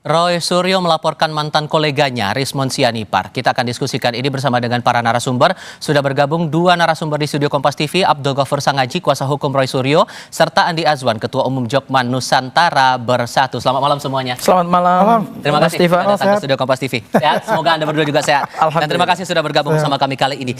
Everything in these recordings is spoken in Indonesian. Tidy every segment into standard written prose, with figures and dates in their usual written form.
Roy Suryo melaporkan mantan koleganya Rismon Sianipar. Kita akan diskusikan ini bersama dengan para narasumber. Sudah bergabung dua narasumber di studio Kompas TV, Abdul Ghaffur Sangaji, kuasa hukum Roy Suryo, serta Andi Azwan, Ketua Umum Jokman Nusantara Bersatu. Selamat malam semuanya. Selamat malam. Terima kasih sudah datang ke studio Kompas TV. Sehat, semoga Anda berdua juga sehat. Dan terima kasih sudah bergabung bersama kami kali ini.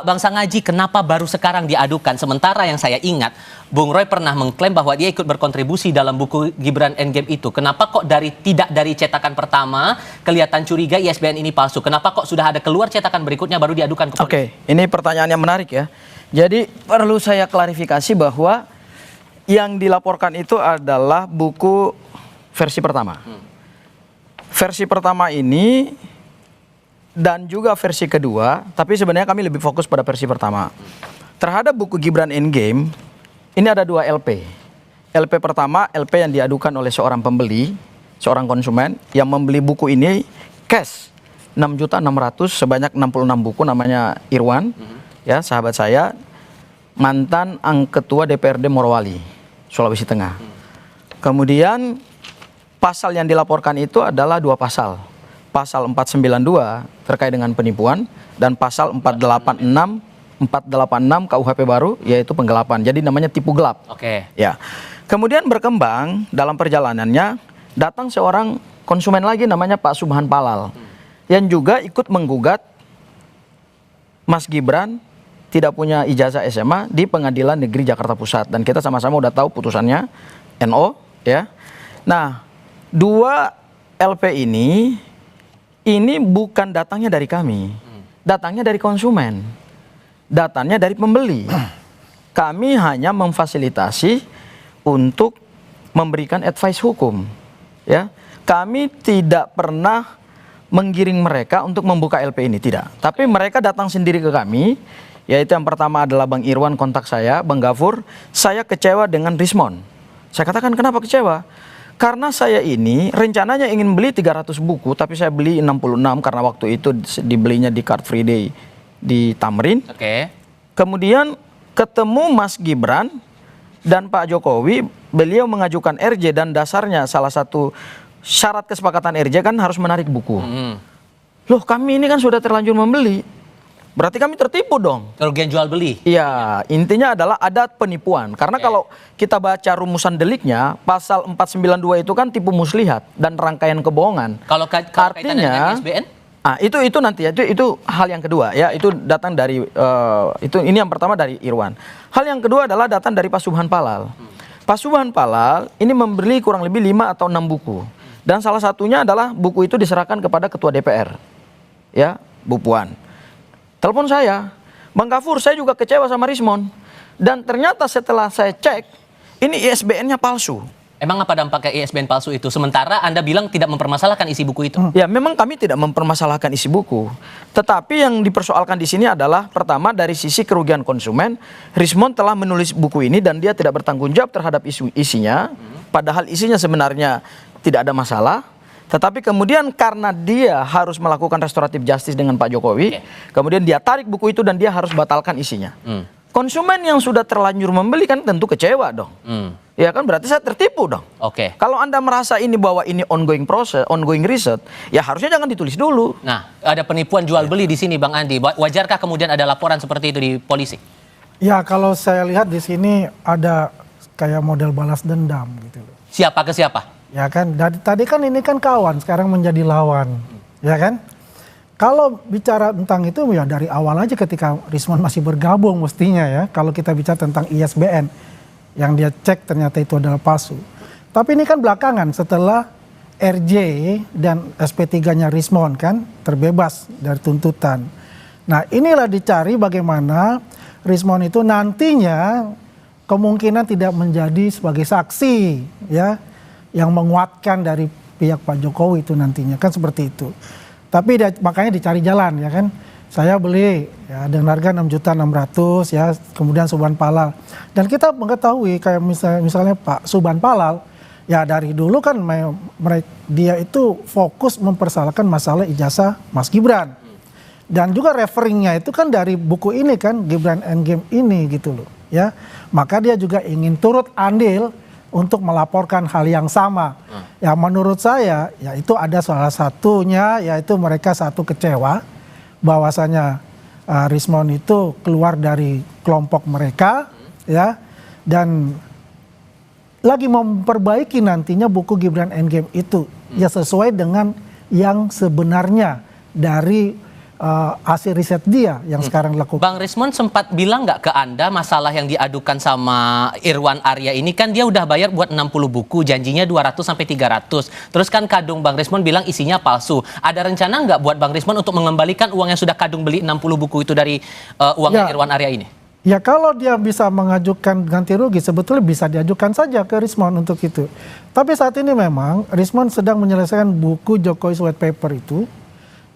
Bang Sangaji, kenapa baru sekarang diadukan? Sementara yang saya ingat, Bung Roy pernah mengklaim bahwa dia ikut berkontribusi dalam buku Gibran Endgame itu. Kenapa kok tidak dari cetakan pertama kelihatan curiga ISBN ini palsu? Kenapa kok sudah ada keluar cetakan berikutnya baru diadukan ke polisi? Oke, ini pertanyaan yang menarik ya. Jadi perlu saya klarifikasi bahwa yang dilaporkan itu adalah buku versi pertama. Versi pertama ini dan juga versi kedua, tapi sebenarnya kami lebih fokus pada versi pertama. Terhadap buku Gibran Endgame, ini ada dua LP. LP pertama, LP yang diadukan oleh seorang pembeli, seorang konsumen yang membeli buku ini cash 6.600.000 sebanyak 66 buku, namanya Irwan, ya sahabat saya, mantan ketua DPRD Morowali, Sulawesi Tengah. Kemudian pasal yang dilaporkan itu adalah dua pasal. Pasal 492 terkait dengan penipuan dan pasal 486 KUHP baru yaitu penggelapan. Jadi namanya tipu gelap. Oke. Ya. Kemudian berkembang dalam perjalanannya datang seorang konsumen lagi namanya Pak Subhan Palal yang juga ikut menggugat Mas Gibran tidak punya ijazah SMA di Pengadilan Negeri Jakarta Pusat, dan kita sama-sama udah tahu putusannya NO ya. Nah, dua LP ini bukan datangnya dari kami. Datangnya dari konsumen. Datanya dari pembeli. Kami hanya memfasilitasi untuk memberikan advice hukum, ya. Kami tidak pernah menggiring mereka untuk membuka LP ini, tidak. Tapi mereka datang sendiri ke kami, yaitu yang pertama adalah Bang Irwan kontak saya, Bang Ghaffur, saya kecewa dengan Rismon. Saya katakan kenapa kecewa? Karena saya ini rencananya ingin beli 300 buku, tapi saya beli 66 karena waktu itu dibelinya di Car Free Day di Tamrin. Oke. Kemudian ketemu Mas Gibran dan Pak Jokowi, beliau mengajukan RJ dan dasarnya salah satu syarat kesepakatan RJ kan harus menarik buku. Loh, kami ini kan sudah terlanjur membeli. Berarti kami tertipu dong. Kerugian jual beli. Iya, intinya adalah ada penipuan. Karena kalau kita baca rumusan deliknya, pasal 492 itu kan tipu muslihat dan rangkaian kebohongan. Kalau kaitan dengan ISBN? Itu nanti ya, itu hal yang kedua ya, itu datang dari ini yang pertama dari Irwan. Hal yang kedua adalah datang dari Pak Subhan Palal. Pak Subhan Palal ini membeli kurang lebih 5 atau 6 buku. Dan salah satunya adalah buku itu diserahkan kepada Ketua DPR. Ya, Bu Puan. Telepon saya, Bang Ghaffur, saya juga kecewa sama Rismon. Dan ternyata setelah saya cek, ini ISBN-nya palsu. Emang apa dampaknya ISBN palsu itu? Sementara Anda bilang tidak mempermasalahkan isi buku itu. Ya, memang kami tidak mempermasalahkan isi buku. Tetapi yang dipersoalkan di sini adalah pertama dari sisi kerugian konsumen, Rismon telah menulis buku ini dan dia tidak bertanggung jawab terhadap isinya, padahal isinya sebenarnya tidak ada masalah. Tetapi kemudian karena dia harus melakukan restoratif justice dengan Pak Jokowi, kemudian dia tarik buku itu dan dia harus batalkan isinya. Konsumen yang sudah terlanjur membeli kan tentu kecewa dong. Ya kan, berarti saya tertipu dong. Oke. Kalau Anda merasa ini bahwa ini ongoing proses, ongoing riset, ya harusnya jangan ditulis dulu. Nah, ada penipuan jual beli di sini Bang Andi. Wajarkah kemudian ada laporan seperti itu di polisi? Ya, kalau saya lihat di sini ada kayak model balas dendam gitu loh. Siapa ke siapa? Ya kan, tadi kan ini kan kawan, sekarang menjadi lawan. Ya kan? Kalau bicara tentang itu ya dari awal aja ketika Rismon masih bergabung mestinya ya. Kalau kita bicara tentang ISBN yang dia cek ternyata itu adalah palsu. Tapi ini kan belakangan setelah RJ dan SP3-nya Rismon kan terbebas dari tuntutan. Nah, inilah dicari bagaimana Rismon itu nantinya kemungkinan tidak menjadi sebagai saksi ya yang menguatkan dari pihak Pak Jokowi itu nantinya kan seperti itu. Tapi makanya dicari jalan ya kan. Saya beli ya dengan harga 6.600.000 ya, kemudian Subhan Palal. Dan kita mengetahui kayak misalnya Pak Subhan Palal ya dari dulu kan dia itu fokus mempersoalkan masalah ijazah Mas Gibran. Dan juga referingnya itu kan dari buku ini kan, Gibran Endgame ini gitu loh ya. Maka dia juga ingin turut andil untuk melaporkan hal yang sama. Ya menurut saya ya itu ada salah satunya yaitu mereka satu kecewa bahwasanya Rismon itu keluar dari kelompok mereka ya dan lagi memperbaiki nantinya buku Gibran Endgame itu ya sesuai dengan yang sebenarnya dari hasil riset dia yang sekarang dilakukan. Bang Rismon sempat bilang nggak ke Anda masalah yang diadukan sama Irwan Arya ini kan dia udah bayar buat 60 buku, janjinya 200 sampai 300. Terus kan kadung Bang Rismon bilang isinya palsu. Ada rencana nggak buat Bang Rismon untuk mengembalikan uang yang sudah kadung beli 60 buku itu dari uangnya Irwan Arya ini? Ya kalau dia bisa mengajukan ganti rugi sebetulnya bisa diajukan saja ke Rismon untuk itu. Tapi saat ini memang Rismon sedang menyelesaikan buku Jokowi's White Paper itu.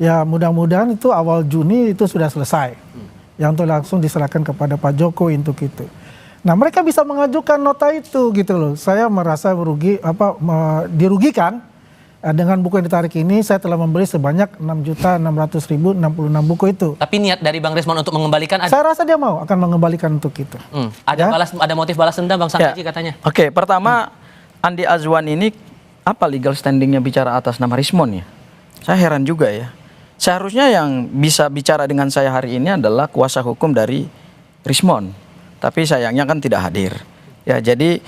Ya mudah-mudahan itu awal Juni itu sudah selesai. Yang untuk langsung diserahkan kepada Pak Jokowi untuk itu. Nah mereka bisa mengajukan nota itu gitu loh. Saya merasa dirugikan dengan buku yang ditarik ini. Saya telah membeli sebanyak 6.600.066 buku itu. Tapi niat dari Bang Rismon untuk mengembalikan ada? Saya rasa dia mau akan mengembalikan untuk itu. Ada motif balas dendam Bang Sangaji katanya. Oke, pertama Andi Azwan ini apa legal standingnya bicara atas nama Rismon ya? Saya heran juga ya. Seharusnya yang bisa bicara dengan saya hari ini adalah kuasa hukum dari Rismon. Tapi sayangnya kan tidak hadir. Ya, jadi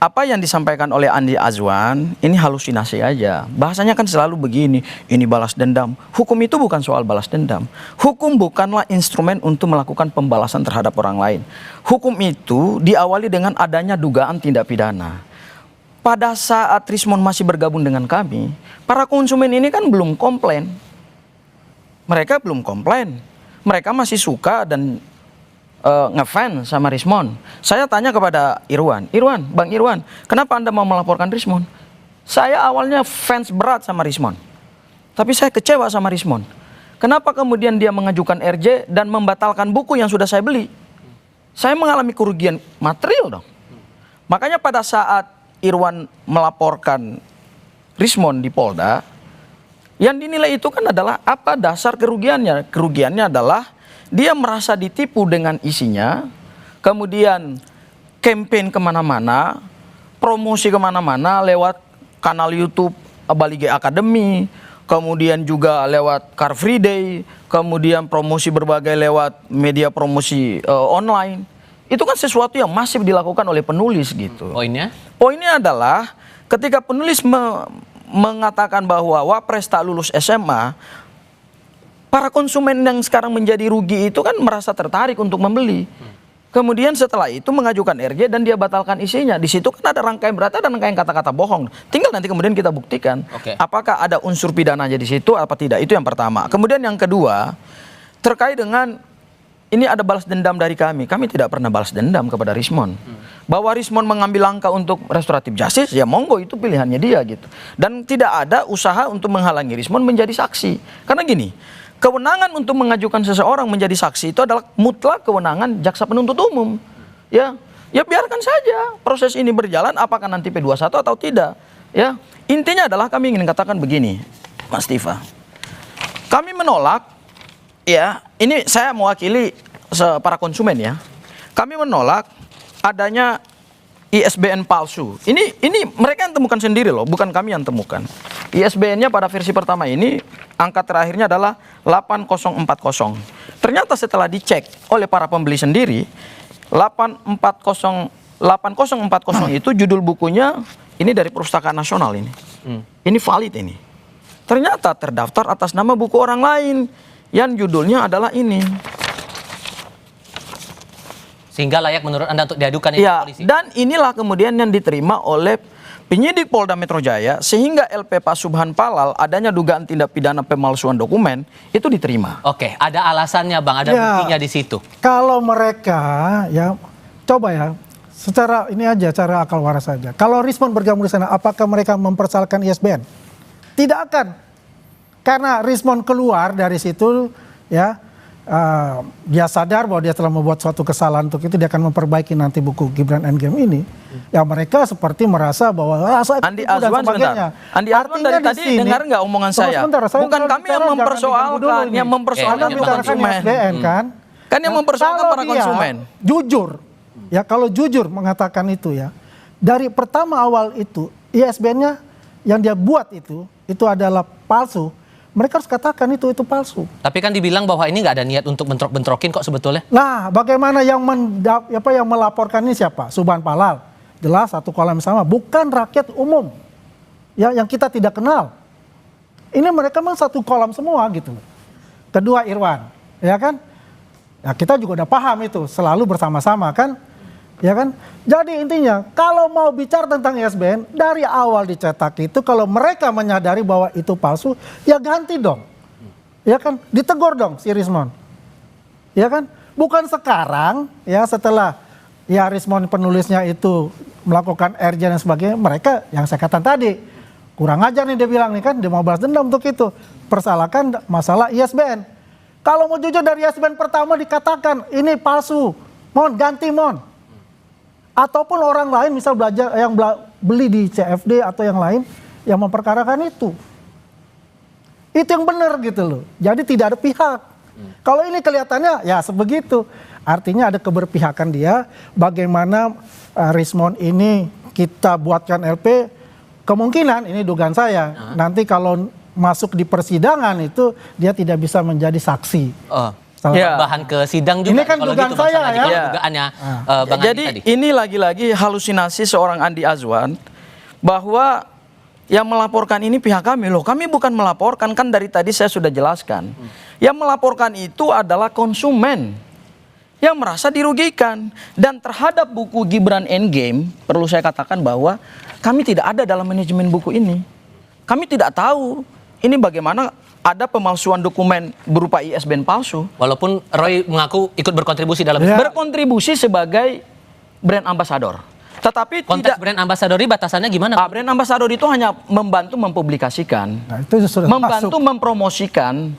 apa yang disampaikan oleh Andi Azwan ini halusinasi aja. Bahasanya kan selalu begini, ini balas dendam. Hukum itu bukan soal balas dendam. Hukum bukanlah instrumen untuk melakukan pembalasan terhadap orang lain. Hukum itu diawali dengan adanya dugaan tindak pidana. Pada saat Rismon masih bergabung dengan kami, para konsumen ini kan belum komplain. Mereka belum komplain. Mereka masih suka dan ngefans sama Rismon. Saya tanya kepada Bang Irwan, kenapa Anda mau melaporkan Rismon? Saya awalnya fans berat sama Rismon. Tapi saya kecewa sama Rismon. Kenapa kemudian dia mengajukan RJ dan membatalkan buku yang sudah saya beli? Saya mengalami kerugian material dong. Makanya pada saat Irwan melaporkan Rismon di Polda, yang dinilai itu kan adalah apa dasar kerugiannya? Kerugiannya adalah dia merasa ditipu dengan isinya, kemudian campaign kemana-mana, promosi kemana-mana lewat kanal YouTube Balige Academy, kemudian juga lewat Car Free Day, kemudian promosi berbagai lewat media promosi online. Itu kan sesuatu yang masif dilakukan oleh penulis gitu. Poinnya? Poinnya adalah ketika penulis mengatakan bahwa Wapres tak lulus SMA, para konsumen yang sekarang menjadi rugi itu kan merasa tertarik untuk membeli. Kemudian setelah itu mengajukan RJ dan dia batalkan isinya. Di situ kan ada rangkaian berata dan rangkaian kata-kata bohong. Tinggal nanti kemudian kita buktikan apakah ada unsur pidananya di situ apa tidak. Itu yang pertama. Kemudian yang kedua, terkait dengan ini ada balas dendam dari kami. Kami tidak pernah balas dendam kepada Rismon. Bahwa Rismon mengambil langkah untuk restoratif justice, ya monggo itu pilihannya dia gitu. Dan tidak ada usaha untuk menghalangi Rismon menjadi saksi. Karena gini, kewenangan untuk mengajukan seseorang menjadi saksi itu adalah mutlak kewenangan jaksa penuntut umum. Ya biarkan saja proses ini berjalan, apakah nanti P21 atau tidak. Ya, intinya adalah kami ingin katakan begini, Mas Tiva. Kami menolak, ya ini saya mewakili para konsumen ya. Kami menolak adanya ISBN palsu. Ini mereka yang temukan sendiri loh, bukan kami yang temukan. ISBN-nya pada versi pertama ini angka terakhirnya adalah 8040. Ternyata setelah dicek oleh para pembeli sendiri, 8040 itu judul bukunya ini dari Perpustakaan Nasional ini. Ini valid ini. Ternyata terdaftar atas nama buku orang lain yang judulnya adalah ini. Sehingga layak menurut Anda untuk diadukan itu polisi. Dan inilah kemudian yang diterima oleh penyidik Polda Metro Jaya sehingga LP Pak Subhan Palal adanya dugaan tindak pidana pemalsuan dokumen itu diterima. Oke, ada alasannya Bang, ada buktinya di situ. Kalau mereka ya coba ya secara ini aja cara akal waras saja. Kalau Rismon bergabung di sana, apakah mereka mempersoalkan ISBN? Tidak akan. Karena Rismon keluar dari situ ya dia sadar bahwa dia telah membuat suatu kesalahan untuk itu, dia akan memperbaiki nanti buku Gibran Endgame ini. Ya mereka seperti merasa bahwa saya Andi Azwan sebentar. Andi Azwan dari tadi dengar nggak omongan saya? Bukan kami yang mempersoalkan, yang mempersoalkan itu konsumen. Kan yang mempersoalkan para konsumen. Jujur, ya kalau jujur mengatakan itu ya, dari pertama awal itu ISBN-nya yang dia buat itu adalah palsu, mereka harus katakan itu palsu. Tapi kan dibilang bahwa ini nggak ada niat untuk bentrok-bentrokin kok sebetulnya. Nah, bagaimana yang melaporkan ini siapa? Subhan Palal. Jelas satu kolam sama, bukan rakyat umum. Ya, yang kita tidak kenal. Ini mereka memang satu kolam semua gitu. Kedua Irwan, ya kan? Ya, kita juga udah paham itu, selalu bersama-sama kan? Ya kan? Jadi intinya kalau mau bicara tentang ISBN dari awal dicetak itu kalau mereka menyadari bahwa itu palsu, ya ganti dong. Ya kan? Ditegur dong si Rismon. Ya kan? Bukan sekarang ya setelah ya Rismon penulisnya itu melakukan RJ dan sebagainya, mereka yang saya katakan tadi kurang ajar nih dia bilang nih kan, dia mau balas dendam untuk itu. Persalahkan masalah ISBN. Kalau mau jujur dari ISBN pertama dikatakan ini palsu, mohon ganti mohon. Ataupun orang lain misal belajar yang beli di CFD atau yang lain yang memperkarakan itu yang benar gitu loh. Jadi tidak ada pihak. Kalau ini kelihatannya ya sebegitu, artinya ada keberpihakan dia. Bagaimana Rismon ini kita buatkan LP, kemungkinan ini dugaan saya nanti kalau masuk di persidangan itu dia tidak bisa menjadi saksi. Bahan ke sidang juga. Ini kan kalau dugaan gitu, saya ya. Dugaannya Bang Jadi Andi tadi. ini lagi-lagi halusinasi seorang Andi Azwan bahwa yang melaporkan ini pihak kami. Loh, kami bukan melaporkan, kan dari tadi saya sudah jelaskan. Yang melaporkan itu adalah konsumen yang merasa dirugikan. Dan terhadap buku Gibran Endgame, perlu saya katakan bahwa kami tidak ada dalam manajemen buku ini. Kami tidak tahu ini bagaimana ada pemalsuan dokumen berupa ISBN palsu. Walaupun Roy mengaku ikut berkontribusi dalam berkontribusi sebagai brand ambassador. Tetapi konteks tidak brand ambassador ini batasannya gimana? brand ambassador itu hanya membantu mempublikasikan, Nah, itu sudah membantu masuk. mempromosikan,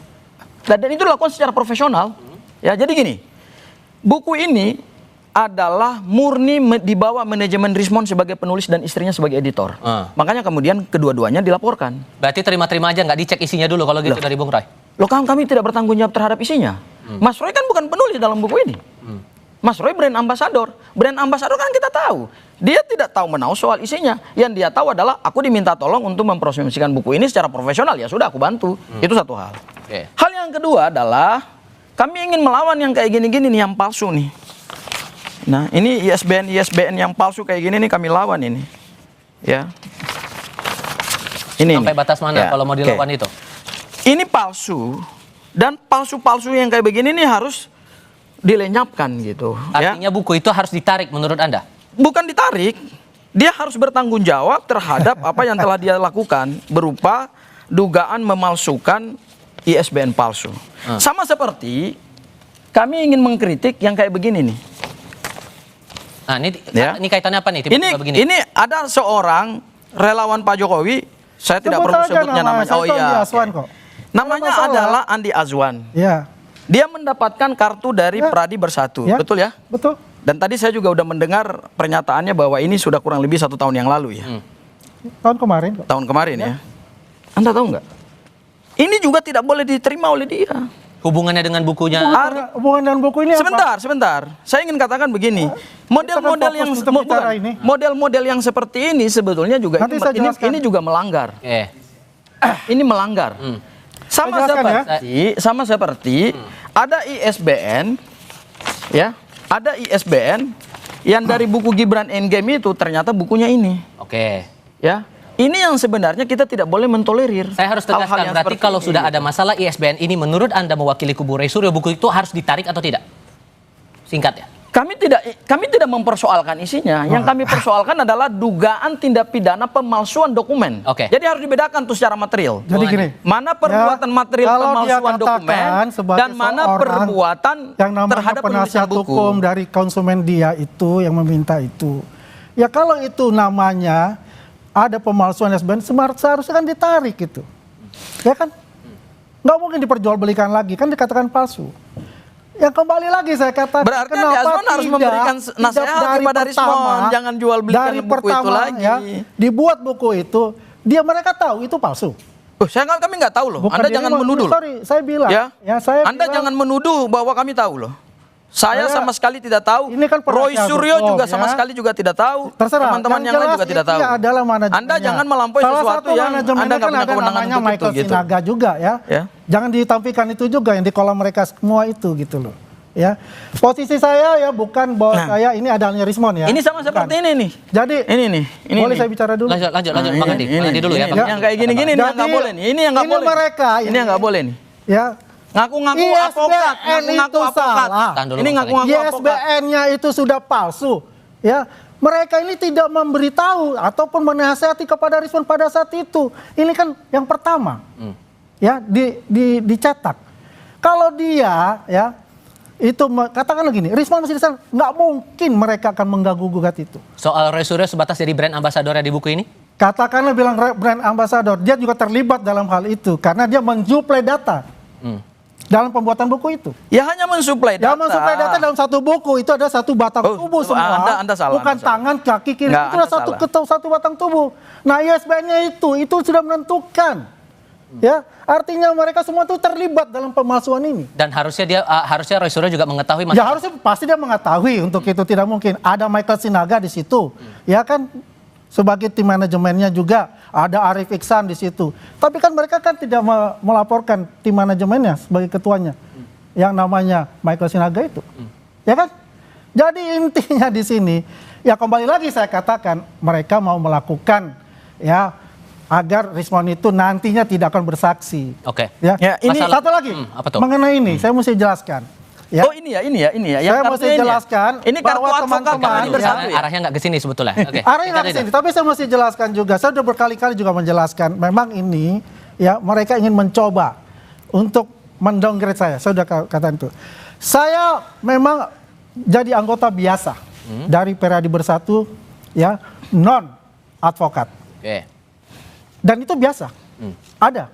dan itu dilakukan secara profesional. Ya, jadi gini, buku ini adalah murni di bawah manajemen Rismon sebagai penulis dan istrinya sebagai editor. Makanya kemudian kedua-duanya dilaporkan. Berarti terima-terima aja, nggak dicek isinya dulu kalau gitu dari Bung Roy? Loh, kami tidak bertanggung jawab terhadap isinya. Mas Roy kan bukan penulis dalam buku ini. Mas Roy brand ambassador. Brand ambassador kan kita tahu. Dia tidak tahu menahu soal isinya. Yang dia tahu adalah aku diminta tolong untuk mempromosikan buku ini secara profesional. Ya sudah, aku bantu. Itu satu hal. Hal yang kedua adalah kami ingin melawan yang kayak gini-gini nih, yang palsu nih. Nah, ini ISBN yang palsu kayak gini nih kami lawan ini. Ya. Ini sampai batas mana kalau mau dilawan itu? Ini palsu, dan palsu-palsu yang kayak begini nih harus dilenyapkan gitu. Artinya buku itu harus ditarik menurut Anda? Bukan ditarik, dia harus bertanggung jawab terhadap apa yang telah dia lakukan berupa dugaan memalsukan ISBN palsu. Sama seperti kami ingin mengkritik yang kayak begini nih. Nah, ini kaitannya apa nih? Ini ada seorang relawan Pak Jokowi, saya tidak perlu sebutnya namanya. Oh iya. Namanya adalah Andi Azwan. Ya. Dia mendapatkan kartu dari Pradi Bersatu, betul ya? Betul. Dan tadi saya juga udah mendengar pernyataannya bahwa ini sudah kurang lebih 1 tahun yang lalu ya. Tahun kemarin kok. Tahun kemarin ya. Anda tahu nggak? Ini juga tidak boleh diterima oleh dia. Hubungannya dengan bukunya? Hubungan dengan buku ini Sebentar. Saya ingin katakan begini. Model-model yang seperti ini sebetulnya juga ini juga melanggar. Ini melanggar. Sama seperti ada ISBN, ya, ada ISBN yang dari buku Gibran Endgame itu ternyata bukunya ini. Ya. Ini yang sebenarnya kita tidak boleh mentolerir. Saya harus tegaskan, berarti kalau sudah ada masalah ISBN ini, menurut Anda mewakili kubu Roy Suryo, buku itu harus ditarik atau tidak? Singkat ya. Kami tidak mempersoalkan isinya. Yang kami persoalkan adalah dugaan tindak pidana pemalsuan dokumen. Jadi harus dibedakan tuh secara material. Jadi gini, mana perbuatan material pemalsuan dokumen dan mana perbuatan yang namanya penasihat hukum dari konsumen dia itu yang meminta itu. Ya kalau itu namanya ada pemalsuan ISBN, seharusnya kan ditarik gitu. Ya kan? Nggak mungkin diperjualbelikan lagi, kan dikatakan palsu. Yang kembali lagi saya katakan, berarti Andi Azwan harus memberikan nasihat kepada Rismon, jangan jual belikan buku itu lagi. Ya, dibuat buku itu, mereka tahu itu palsu. Kami nggak tahu loh. Anda jangan menuduh. Sorry, saya bilang. Anda jangan menuduh bahwa kami tahu loh. Saya sama sekali tidak tahu. Ini kan Roy penasihat Suryo hukum, juga ya. sama sekali juga tidak tahu. Terserah. Teman-teman yang lain juga tidak tahu. Adalah manajemennya. Anda jangan melampaui Salah sesuatu satu yang manajemennya Anda nggak kan punya ada kewenangan namanya untuk Michael itu. Gitu. Sinaga juga ya. Jangan ditampilkan itu juga yang di kolam mereka semua itu gitu loh. Ya, posisi saya ya bukan bahwa saya ini adanya Rismon ya. Ini sama Bukan. seperti ini nih. Jadi Ini nih. Ini boleh nih. saya bicara dulu? Lanjut Bang Andi. Bang Andi dulu ya. Bang. Yang kayak gini-gini ini yang nggak boleh nih. Ini yang nggak boleh. mereka. Ini yang nggak boleh nih. Ya. Ngaku-ngaku ISBN advokat, ngaku-ngaku itu advokat. salah. Tahan dulu, Ini Bang ngaku-ngaku advokat. ISBN-nya itu sudah palsu. Ya, mereka ini tidak memberitahu ataupun menasihati kepada Rismon pada saat itu. Ini kan yang pertama. Ya, dicetak. Kalau dia ya itu katakanlah gini, Rismon masih di sana, nggak mungkin mereka akan mengganggu-gugat itu. Soal Roy Suryo sebatas jadi brand ambassador di buku ini? Katakanlah bilang brand ambassador, dia juga terlibat dalam hal itu karena dia mensuplai data dalam pembuatan buku itu. Ya hanya mensuplai data. Yang mensuplai data dalam satu buku itu ada satu batang tubuh semua. Anda salah. Bukan tangan, kaki, kiri. Nggak, Itu adalah satu batang tubuh. Nah, ISBN-nya itu sudah menentukan. Ya, artinya mereka semua itu terlibat dalam pemalsuan ini. Dan harusnya Roy Suryo juga mengetahui Ya harusnya pasti dia mengetahui untuk itu tidak mungkin. Ada Michael Sinaga di situ. Ya kan sebagai tim manajemennya juga ada Arif Iksan di situ. Tapi kan mereka kan tidak melaporkan tim manajemennya sebagai ketuanya. Yang namanya Michael Sinaga itu. Ya kan? Jadi intinya di sini ya kembali lagi saya katakan mereka mau melakukan ya agar Rismon itu nantinya tidak akan bersaksi. Oke. Ya, ini Masalah- satu lagi apa tuh? mengenai ini saya mesti jelaskan. Ya. Oh ini ya. Yang Saya mesti kartunya jelaskan ini kartu bahwa advokat teman-teman kami bersatu ya. Arahnya nggak ke sini sebetulnya. Oke. Arahnya nggak ke sini, tapi saya mesti jelaskan juga. Saya sudah berkali-kali juga menjelaskan. Memang ini ya mereka ingin mencoba untuk mendowngrade saya. Saya sudah katakan itu. Saya memang jadi anggota biasa dari Peradi Bersatu ya non advokat. Oke. Dan itu biasa. Ada.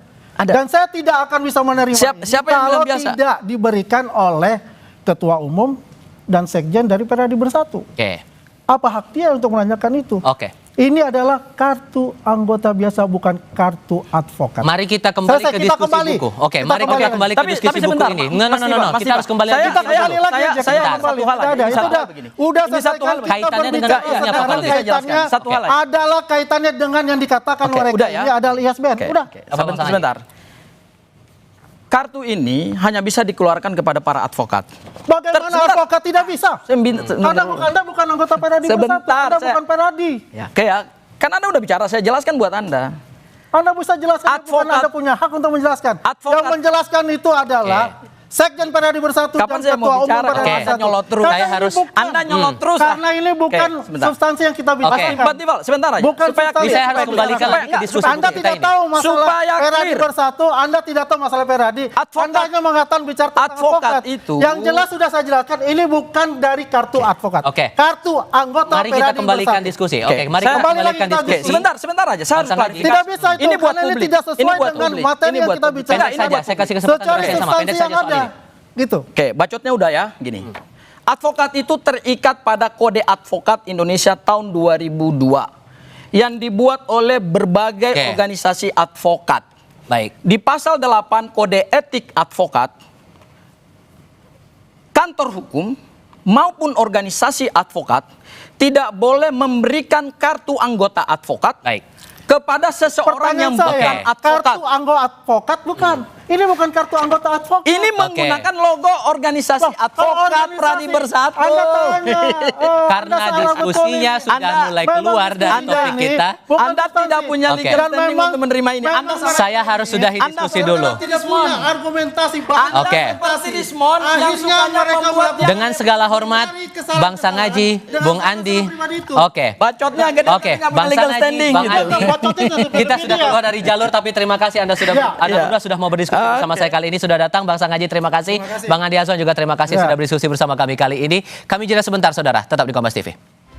Dan saya tidak akan bisa menerima ini Siapa yang kalau bilang biasa? tidak diberikan oleh ketua umum dan sekjen dari Peradi Bersatu. Oke. Apa hak dia untuk menanyakan itu? Oke. Ini adalah kartu anggota biasa, bukan kartu advokat. Mari kita kembali Selesai, ke kita diskusi kembali. buku. Oke, Kita mari kita kembali ke Tapi diskusi buku sebentar, ini. Mas No. Tiba, Kita harus kembali lagi. Kita kembali lagi aja. saya Kita satu kembali. hal Tidak lagi. ada. Itu Satu udah. hal begini. Udah Ini satu hal begini. Kaitannya dengan berbicara ini apa, sekarang Pak? Nanti saya jelaskan. kaitannya Satu hal lagi. adalah kaitannya dengan yang dikatakan Oke, mereka udah ya. ini adalah ISBN. Udah. Sebentar. Kartu ini hanya bisa dikeluarkan kepada para advokat. Bagaimana Sebentar. advokat tidak bisa? Anda Sebentar. bukan anggota Peradi Bersatu. Sebentar, Anda saya- bukan Peradi. Ya, kayak kan Anda udah bicara, saya jelaskan buat Anda. Anda bisa jelaskan, bukan Advokat. Anda punya hak untuk menjelaskan. Advokat. Yang menjelaskan itu adalah Sekjen Peradi Bersatu Kapan dan saya mau Ketua Umum bicara? Peradi Oke. Bersatu. Nyolot terus. Karena Saya ini harus- bukan- Anda nyolot terus. Karena ini bukan Oke, sebentar. substansi yang kita bicarakan. Mas Tival, sebentar aja. Bukan Supaya substansi. Saya harus kembalikan lagi ke diskusi Anda buku kita tidak ini. tahu masalah Supaya Peradi clear. Bersatu, Anda tidak tahu masalah Peradi. Advokat. Anda hanya mengatakan bicara tentang Advokat advokat. itu- Yang jelas sudah saya jelaskan, ini bukan dari kartu advokat. Oke. Kartu anggota Mari kita Peradi kembalikan Bersatu. diskusi. Oke, Oke, mari saya- kita Kembali lagi kembalikan kita diskusi. Sebentar aja. Saya harus Bang Sangadi. klarifikasi. Tidak bisa itu, Ini buat karena ini publik. tidak sesuai Ini buat dengan publik. materi Ini yang buat kita publik. bicarakan. Pendek saja, saya kasih kesempatan Secara bersama. substansi Pendek yang saja soal ada. ini. Gitu. Oke, bacotnya udah ya, gini. Advokat itu terikat pada Kode Advokat Indonesia tahun 2002 yang dibuat oleh berbagai Oke. organisasi advokat. Baik. Di pasal 8 Kode Etik Advokat, kantor hukum maupun organisasi advokat tidak boleh memberikan kartu anggota advokat Baik. kepada seseorang yang Pertanyaan bukan saya, advokat. kartu anggota advokat bukan. Ini bukan kartu anggota advokat. Ini menggunakan logo organisasi Loh, advokat organisasi. Pradi Bersatu. Anda tanya, Karena Anda salah diskusinya betul ini. sudah Anda mulai memang keluar dari diskusinya topik ini kita. bukan Anda substansi. tidak punya Oke. legal Dan standing memang- untuk menerima ini. memang Anda mereka- Saya harus sudahi Anda diskusi salah dulu. Tidak punya argumentasi. Anda Oke. seperti Rismon yang Akhirnya sukanya mereka membuat melakukan- Dengan segala hormat, Bang Sangaji, Bung Andi. Oke. bacotnya gede Oke, tapi nggak Bang punya legal Sangaji, standing Bang gitu. Andi. Kita sudah keluar dari jalur, tapi terima kasih Anda sudah Anda berdua sudah mau berdiskusi bersama saya kali ini, sudah datang. Bang Sangaji terima kasih. Bang Andi Azwan juga terima kasih sudah berdiskusi bersama kami kali ini. Kami jeda sebentar saudara, tetap di Kompas TV.